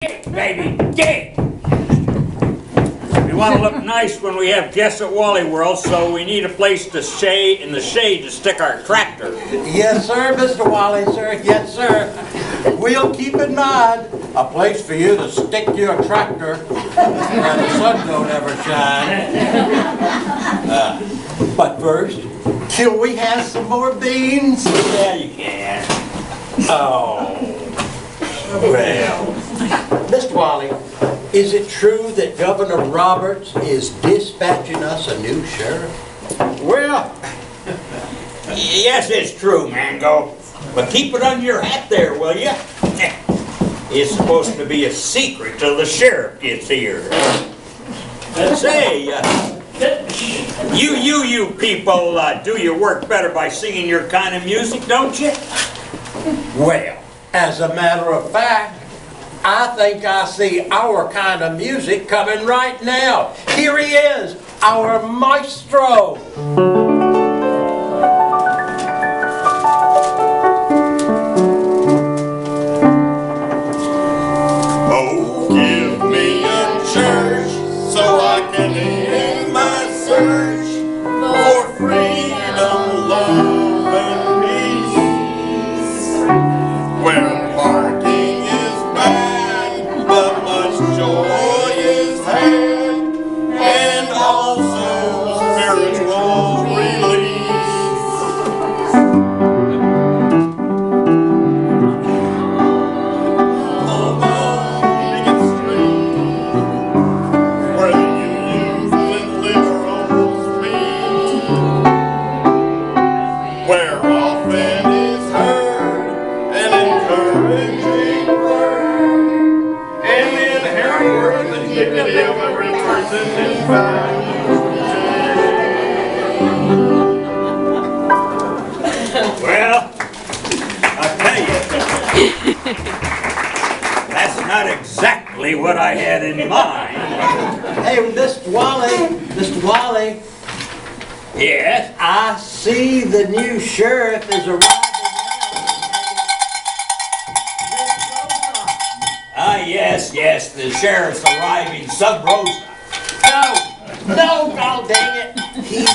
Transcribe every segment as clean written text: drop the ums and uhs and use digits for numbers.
Baby, gay! We want to look nice when we have guests at Wally World, so we need a place to stay in the shade to stick our tractor. Yes, sir, Mr. Wally, sir. Yes, sir. We'll keep in mind a place for you to stick your tractor where the sun don't ever shine. But first, till we have some more beans. Yeah, you can. Oh. Well, Mr. Wally, is it true that Governor Roberts is dispatching us a new sheriff? Well, yes, it's true, Mango. But keep it under your hat there, will you? It's supposed to be a secret till the sheriff gets here. Say, you people do your work better by singing your kind of music, don't you? Well, as a matter of fact, I think I see our kind of music coming right now. Here he is, our maestro. Oh, give me a church so I can end my search for freedom, love, and peace. Where parking is bad, but much joy is had, and also spiritual release. Along Beacon Street, where the youth and liberals meet, where often is heard an encouraging word, and the inherent worth and dignity of every person is valued. Well, I'll tell you, that's not exactly what I had in mind. Hey, Mr. Wally, Yes? I see the new sheriff is arriving Ah, yes, the sheriff's arriving, Sub Rosa. now. No, God dang it. He's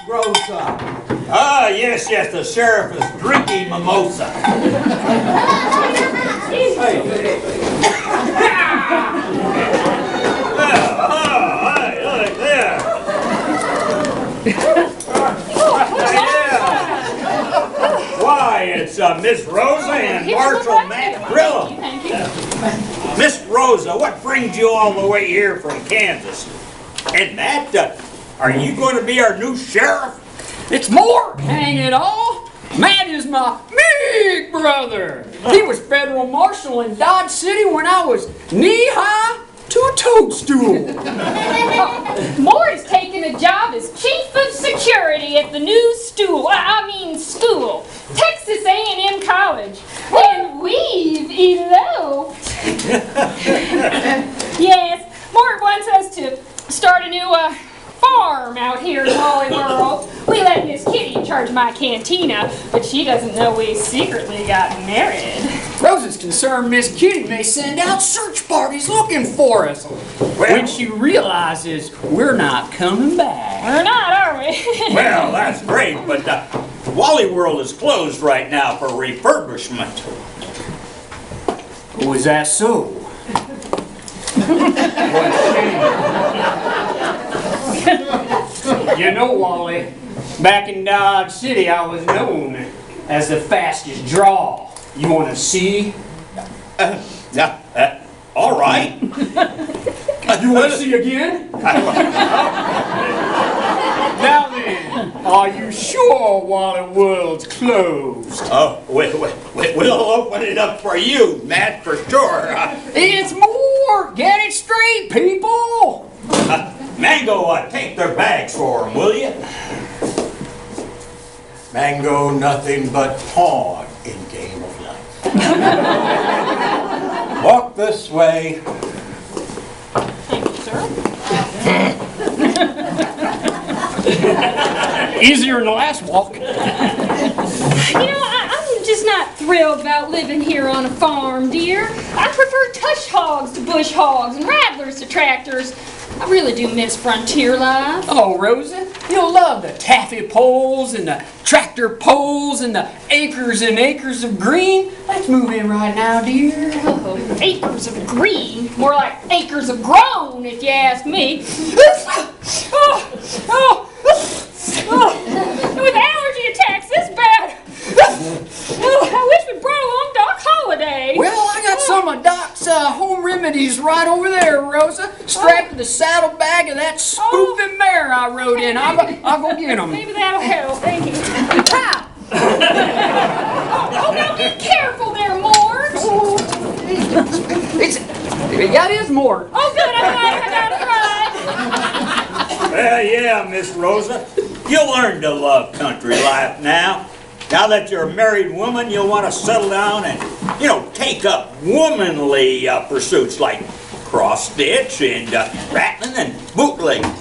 Rosa. Ah, yes, the sheriff is drinking mimosa. Hey, look there. Why, it's Miss Rosa and Marshal Matt Grillum. Miss Rosa, what brings you all the way here from Kansas? And Matt, are you going to be our new sheriff? It's more, hang it all. Matt is my big brother. He was federal marshal in Dodge City when I was knee-high to a toadstool. Moore's taking a job as chief of security at the new school, Texas A&M College. And we've eloped. Yes, Moore wants us to start a new farm out here in Wally World. We let Miss Kitty charge my cantina, but she doesn't know we secretly got married. Rosa's concerned Miss Kitty may send out search parties looking for us when she realizes we're not coming back. We're not, are we? Well, that's great, but Wally World is closed right now for refurbishment. Oh, is that so? What a shame. You know, Wally, back in Dodge City I was known as the fastest draw. You want to see? All right. You want to see again? Now then, are you sure Wally World's closed? Oh, we'll open it up for you, Matt, for sure. It's more! Get it straight, people! Mango, take their bags for them, will you? Mango, nothing but pawn in game of life. Walk this way. Thank you, sir. Easier than the last walk. You know, I'm just just not thrilled about living here on a farm, dear. I prefer tush hogs to bush hogs and rattlers to tractors. I really do miss frontier life. Oh, Rosa, you'll love the taffy poles and the tractor poles and the acres and acres of green. Let's move in right now, dear. Oh, acres of green. More like acres of grown, if you ask me. With allergy attacks this bad. I wish we brought along Doc Holliday. Well, I got some of Doc's home remedies right over there, Rosa. Strapped to the saddlebag of that spoofing mare I rode in. I'll go get them. Maybe that'll help. Thank you. How? Oh, now be careful there, Mort. That is Mort. Oh, good. I got it right. Well, yeah, Miss Rosa. You'll learn to love country life now. Now that you're a married woman, you'll want to settle down and, take up womanly pursuits like cross-stitch and rattling and bootlegging.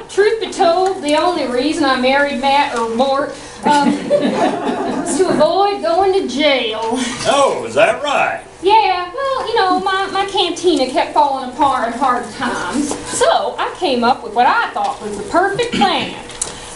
Truth be told, the only reason I married Matt or Mort was to avoid going to jail. Oh, is that right? Yeah, well, my cantina kept falling apart at hard times. So I came up with what I thought was the perfect plan.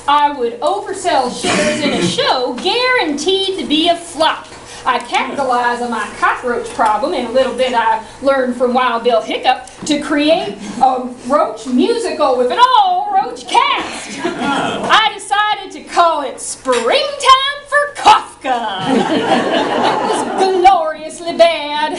I would oversell shares in a show guaranteed to be a flop. I'd capitalize on my cockroach problem and a little bit I learned from Wild Bill Hiccup to create a roach musical with an all-roach cast. I decided to call it Springtime for Kafka. It was gloriously bad.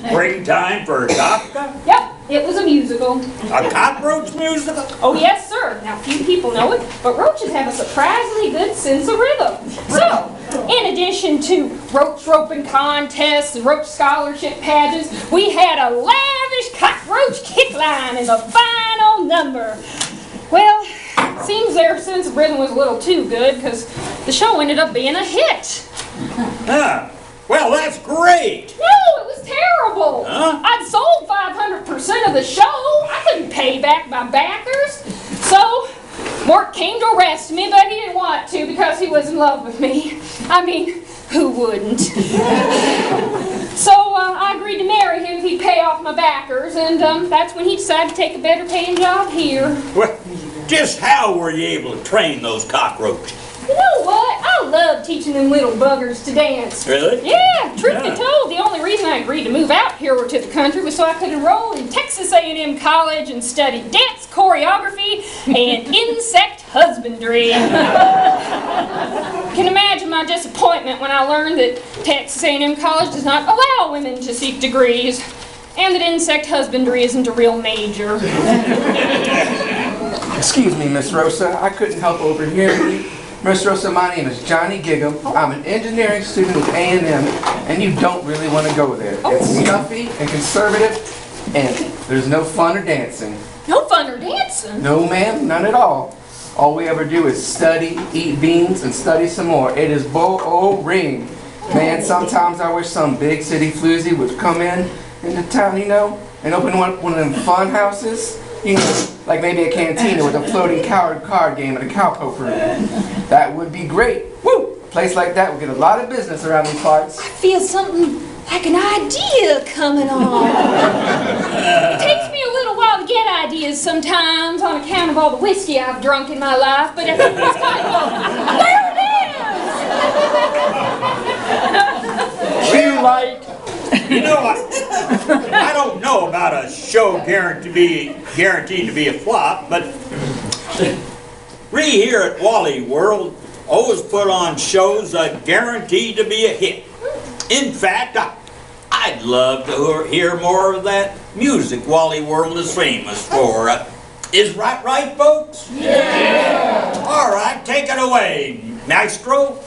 Springtime for Kafka? Yep, it was a musical. A cockroach musical? Oh, yes, sir. Now, few people know it, but roaches have a surprisingly good sense of rhythm. So, in addition to roach roping contests and roach scholarship pageants, we had a lavish cockroach kick line in the final number. Well, seems their sense of rhythm was a little too good because the show ended up being a hit. Well, that's great. No, it was terrible. Huh? I'd sold 500% of the show. I couldn't pay back my backers. So, Mort came to arrest me, but he didn't want to because he was in love with me. I mean, who wouldn't? So I agreed to marry him if he'd pay off my backers, and that's when he decided to take a better paying job here. Well, just how were you able to train those cockroaches? You know what? I love teaching them little buggers to dance. Really? Yeah, truth be told, the only reason I agreed to move out here or to the country was so I could enroll in Texas A&M College and study dance choreography and insect husbandry. Can imagine my disappointment when I learned that Texas A&M College does not allow women to seek degrees and that insect husbandry isn't a real major. Excuse me, Miss Rosa. I couldn't help overhearing you. Miss Rosa, my name is Johnny Giggum. I'm an engineering student with A&M, and you don't really want to go there. It's stuffy and conservative, and there's no fun or dancing. No fun or dancing? No, ma'am, none at all. All we ever do is study, eat beans, and study some more. It is boring. Man, sometimes I wish some big city floozy would come into town, and open one of them fun houses. Like maybe a cantina with a floating card game and a cowpoke room. That would be great. Woo! A place like that would get a lot of business around these parts. I feel something like an idea coming on. It takes me a little while to get ideas sometimes on account of all the whiskey I've drunk in my life, but it's kind of there it is! Too late. I don't know about a show guaranteed to be a flop, but we here at Wally World always put on shows guaranteed to be a hit. In fact, I'd love to hear more of that music Wally World is famous for. Is that right, folks? Yeah! All right, take it away, Maestro.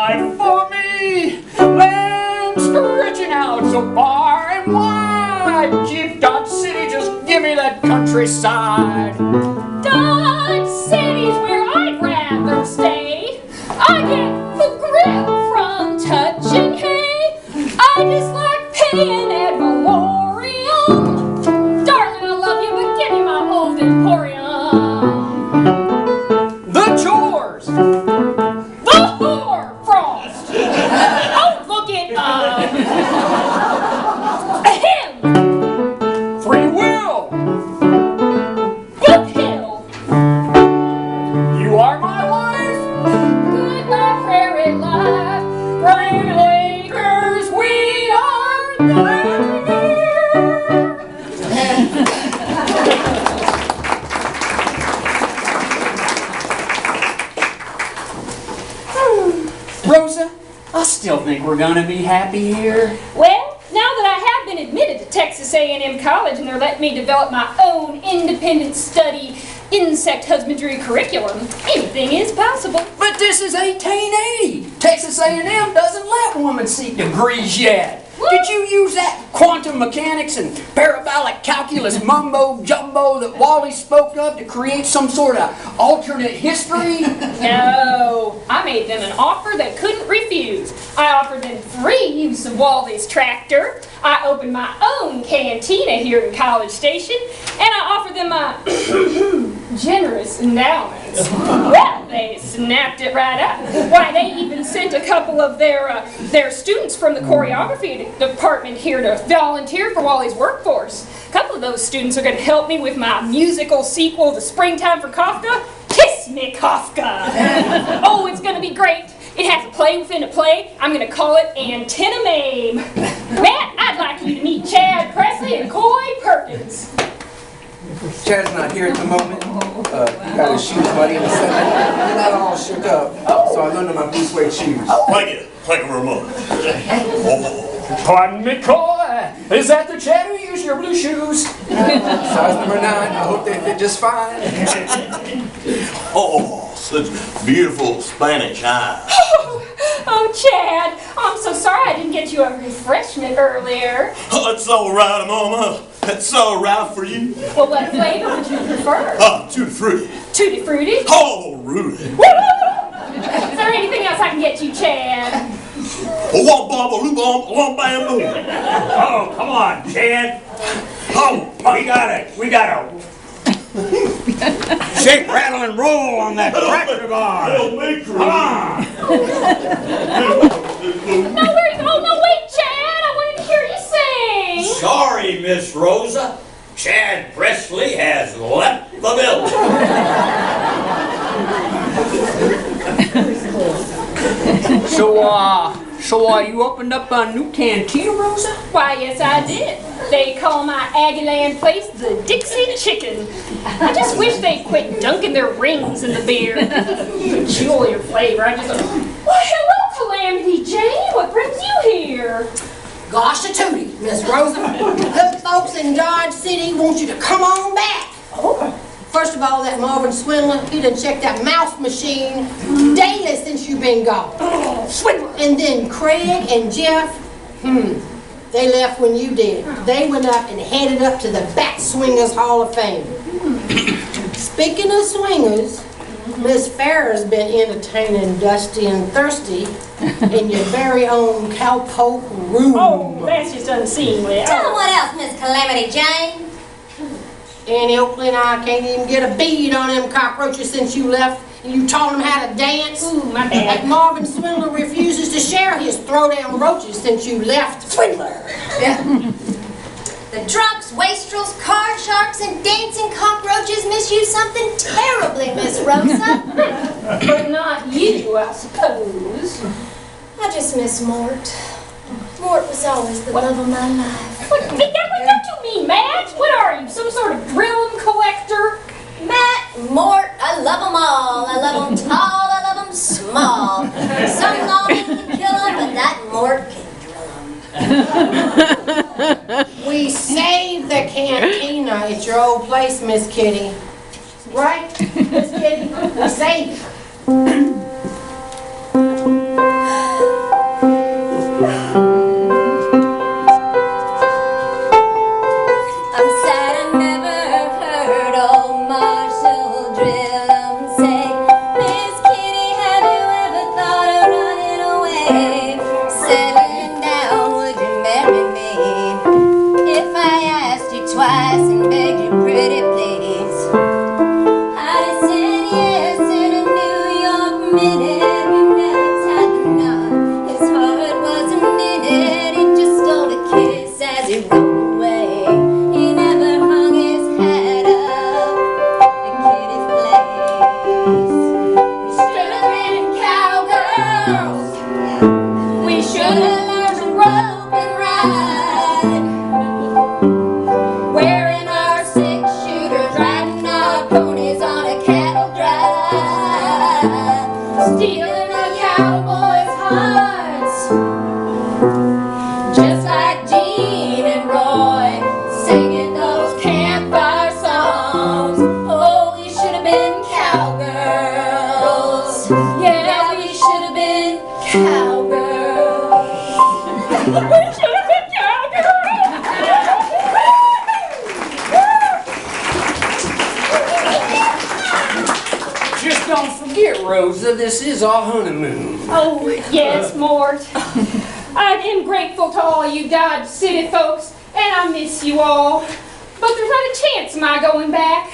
provide for me. Land stretching out so far and wide. Keep Dodge City, just give me that countryside. Dodge City's where I'd rather stay. I get the grip from touching hay. I just like paying ad valorem. Darling, I love you, but give me my old emporium. The chores. The whore frost. Oh, look at him. Free will. Good hill. You are my wife. Goodbye, prairie life. Brian Acres, we are there. Rosa, I still think we're gonna be happy here. Well, now that I have been admitted to Texas A&M College and they're letting me develop my own independent study insect husbandry curriculum, anything is possible. But this is 1880. Texas A&M doesn't let women seek degrees yet. What? Did you use that quantum mechanics and parabolic calculus mumbo jumbo that Wally spoke of to create some sort of alternate history? No, I made them an offer they couldn't refuse. I offered them free use of Wally's tractor. I opened my own cantina here in College Station, and I offered them my generous endowments. Well, they snapped it right up. Why, they even sent a couple of their students from the choreography department here to volunteer for Wally's workforce. A couple of those students are going to help me with my musical sequel to Springtime for Kafka. Kiss me, Kafka! Oh, it's going to be great. It has a play within a play. I'm going to call it Antenna Mame. Matt, I'd like you to meet Chad Presley and Coy Perkins. Chad's not here at the moment. He got his shoes muddy in the center. They're not all shook up. So I loaned him my blue suede shoes. Thank you very much. Pardon me, Coy. Is that the Chad who used your blue shoes? Size number 9. I hope they fit just fine. Oh, such beautiful Spanish eyes. Oh, Chad, I'm so sorry I didn't get you a refreshment earlier. Oh, it's all right, Mama. That's all right for you. Well, what flavor would you prefer? Tutti frutti. Tutti Frutti? Oh, Rudy. Is there anything else I can get you, Chad? Womp bom, loop bom, bam, boom. Oh, come on, Chad. Oh, we gotta shake, rattle, and roll on that tractor bar. Help me, Come on. No, wait, Chad, I wanted to hear you sing. Sorry, Miss Rosa. Chad Presley has left the building. So you opened up a new cantina, Rosa? Why, yes, I did. They call my Aggieland place the Dixie Chicken. I just wish they'd quit dunking their rings in the beer. Peculiar flavor. Why, hello, Calamity Jane. What brings you here? Gosh, a tootie, Miss Rosa. Them folks in Dodge City want you to come on back. First of all, that Marvin Swindler, he done checked that mouse machine daily since you've been gone. Swindler. And then Craig and Jeff, they left when you did. They went up and headed up to the Bat Swingers Hall of Fame. Speaking of swingers, Miss Farrah's been entertaining Dusty and Thirsty in your very own cowpoke room. Oh, that's just unseemly. Tell them what else, Miss Calamity Jane. Annie Oakley and I can't even get a bead on them cockroaches since you left. And you taught them how to dance. Ooh, my bad. Like Marvin Swindler refuses to share his throwdown roaches since you left. Swindler. The drunks, wastrels, card sharks, and dancing cockroaches miss you something terribly, Miss Rosa. But not you, I suppose. I just miss Mort. Mort was always the love of my life. What don't you mean, Matt? What are you, some sort of drill collector? Matt, Mort, I love them all. I love them tall, I love them small. Some long can kill them, but that Mort can drill them. We saved the cantina at your old place, Miss Kitty. Right, Miss Kitty? We saved it. stealing the cowboys' hearts. Just like Jean and Roy, singing those campfire songs. Oh, we should have been cowgirls. Yeah, we should have been cowgirls. We should have been cowgirls. Just don't forget, Rosa, this is our honeymoon. Oh, yes, Mort. I am grateful to all you Dodge City folks, and I miss you all. But there's not a chance of my going back.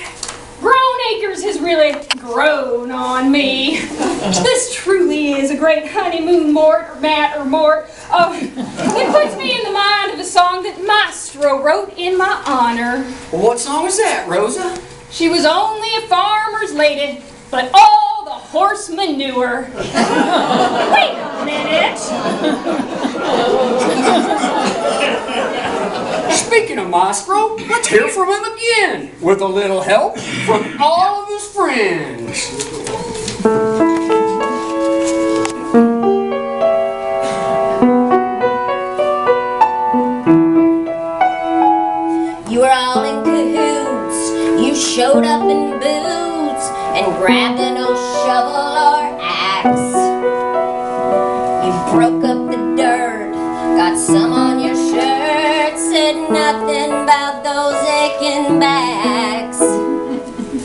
Grown Acres has really grown on me. This truly is a great honeymoon, Mort, or Matt, or Mort. It puts me in the mind of a song that Maestro wrote in my honor. Well, what song is that, Rosa? She was only a farmer's lady, but all the horse manure. Wait a minute. Speaking of Maestro, let's hear from him again, with a little help from all of his friends. You were all in cahoots. You showed up in boots and grabbed an old shovel or axe. You broke up the dirt, got some on your shirt, said nothing about those aching backs.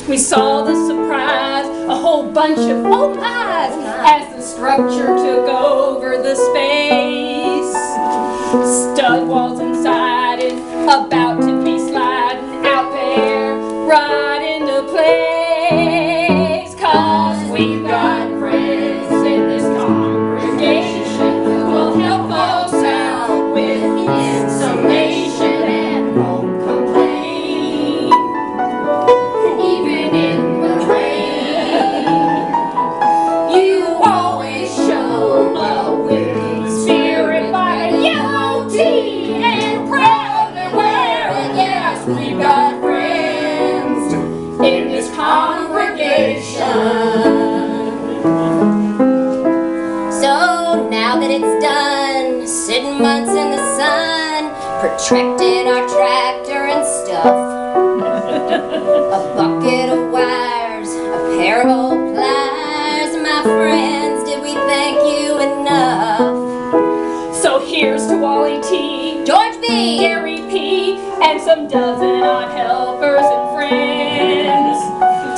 We saw the surprise, a whole bunch of oh my's, as the structure took over the space. Stud walls inside and about to be sliding out there, right into place. 'Cause we've got friends in this congregation who will help us out with insulation and won't complain. Even in the rain, you always show a willing spirit by a yellow tee and proudly wear it. Yes, we've got friends in this congregation. So now that it's done, sitting months in the sun, protracting our tractor and stuff, a bucket of wires, a pair of old pliers, my friends, did we thank you enough? So here's to Wally T, George B, Gary P, and some dozen odd helpers and friends.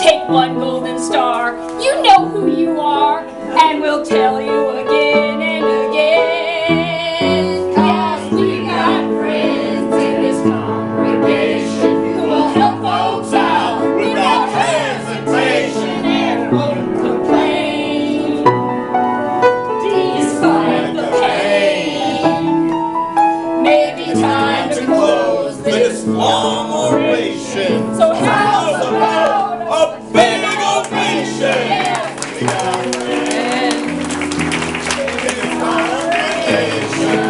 Take one golden star, you know who you are, and we'll tell you again and again. 'Cause we got friends in this congregation who will help folks out without hesitation and won't complain. Despite the pain, maybe time to close this long oration. So how's about a big ovation? Yeah. We got friends in this congregation.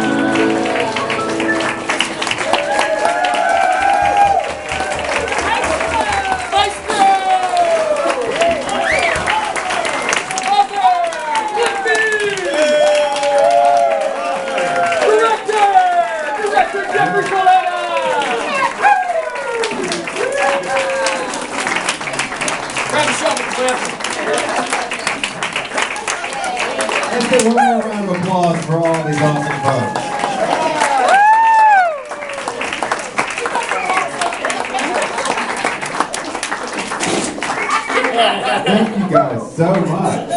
Let's give one more round of applause for all these awesome folks. Thank you guys so much.